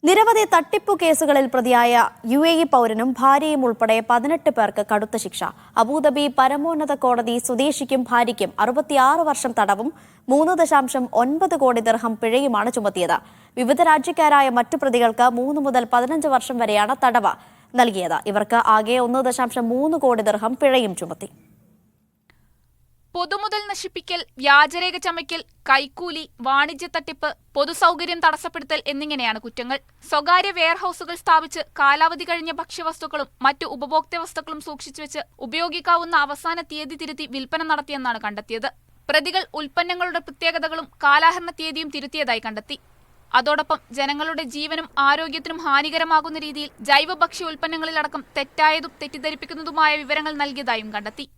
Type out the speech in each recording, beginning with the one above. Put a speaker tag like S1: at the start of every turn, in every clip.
S1: നിരവധി തട്ടിപ്പു കേസുകളിൽ പ്രതിയായ UAE പൗരനും ഭാര്യയും ഉൾപ്പെടെ 18 പേർക്ക് കടുത്ത ശിക്ഷ. അബുദാബി പരമോന്നത കോടതി സ്വദേശിക്കും ഭാര്യയ്ക്കും 66 വർഷം തടവും 3.9 കോടി ദിർഹം പിഴയുമാണ് ചുമത്തിയത്. വിവിധ രാജ്യക്കാരായ മറ്റു പ്രതികൾക്ക് 3 മുതൽ 15 വർഷം വരെയാണ് തടവ് നൽകിയത്. ഇവർക്ക് ആകെ 1.3 കോടി ദിർഹം പിഴയും ചുമത്തി.
S2: പൊതുമുതൽ നശിപ്പിക്കൽ, വ്യാജരേഖ ചമയ്ക്കൽ, കൈക്കൂലി, വാണിജ്യ തട്ടിപ്പ്, പൊതുസൗകര്യം തടസ്സപ്പെടുത്തൽ എന്നിങ്ങനെയാണ് കുറ്റങ്ങൾ. സ്വകാര്യ വെയർഹൌസുകൾ സ്ഥാപിച്ച് കാലാവധി കഴിഞ്ഞ ഭക്ഷ്യവസ്തുക്കളും മറ്റു ഉപഭോക്തൃ വസ്തുക്കളും സൂക്ഷിച്ചുവെച്ച് ഉപയോഗിക്കാവുന്ന അവസാന തീയതി തിരുത്തി വിൽപ്പന നടത്തിയെന്നാണ് കണ്ടെത്തിയത്. പ്രതികൾ ഉൽപ്പന്നങ്ങളുടെ പ്രത്യേകതകളും കാലാഹരണ തീയതിയും തിരുത്തിയതായി കണ്ടെത്തി. അതോടൊപ്പം ജനങ്ങളുടെ ജീവനും ആരോഗ്യത്തിനും ഹാനികരമാകുന്ന രീതിയിൽ ജൈവ ഭക്ഷ്യ ഉൽപ്പന്നങ്ങളിലടക്കം തെറ്റായതും തെറ്റിദ്ധരിപ്പിക്കുന്നതുമായ വിവരങ്ങൾ നൽകിയതായും കണ്ടെത്തി.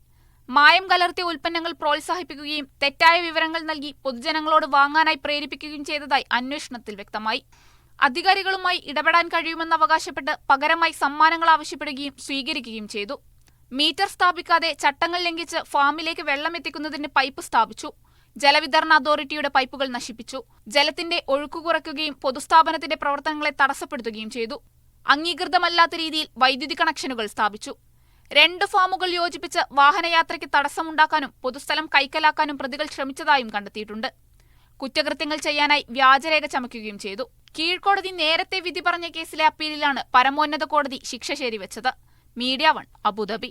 S2: മായം കലർത്തിയ ഉൽപ്പന്നങ്ങൾ പ്രോത്സാഹിപ്പിക്കുകയും തെറ്റായ വിവരങ്ങൾ നൽകി പൊതുജനങ്ങളോട് വാങ്ങാനായി പ്രേരിപ്പിക്കുകയും ചെയ്തതായി അന്വേഷണത്തിൽ വ്യക്തമായി. അധികാരികളുമായി ഇടപെടാൻ കഴിയുമെന്ന് അവകാശപ്പെട്ട് പകരമായി സമ്മാനങ്ങൾ ആവശ്യപ്പെടുകയും സ്വീകരിക്കുകയും ചെയ്തു. മീറ്റർ സ്ഥാപിക്കാതെ ചട്ടങ്ങൾ ലംഘിച്ച് ഫാമിലേക്ക് വെള്ളം എത്തിക്കുന്നതിന് പൈപ്പ് സ്ഥാപിച്ചു. ജലവിതരണ അതോറിറ്റിയുടെ പൈപ്പുകൾ നശിപ്പിച്ചു. ജലത്തിന്റെ ഒഴുക്ക് കുറയ്ക്കുകയും പൊതുസ്ഥാപനത്തിന്റെ പ്രവർത്തനങ്ങളെ തടസ്സപ്പെടുത്തുകയും ചെയ്തു. അംഗീകൃതമല്ലാത്ത രീതിയിൽ വൈദ്യുതി കണക്ഷനുകൾ സ്ഥാപിച്ചു. 2 ഫാമുകൾ യോജിപ്പിച്ച് വാഹനയാത്രയ്ക്ക് തടസ്സമുണ്ടാക്കാനും പൊതുസ്ഥലം കൈക്കലാക്കാനും പ്രതികൾ ശ്രമിച്ചതായും കണ്ടെത്തിയിട്ടുണ്ട്. കുറ്റകൃത്യങ്ങൾ ചെയ്യാനായി വ്യാജരേഖ ചമയ്ക്കുകയും ചെയ്തു. കീഴ്ക്കോടതി നേരത്തെ വിധി പറഞ്ഞ കേസിലെ അപ്പീലിലാണ് പരമോന്നത കോടതി ശിക്ഷ ശരിവെച്ചത്. Media 1 Abu Dhabi.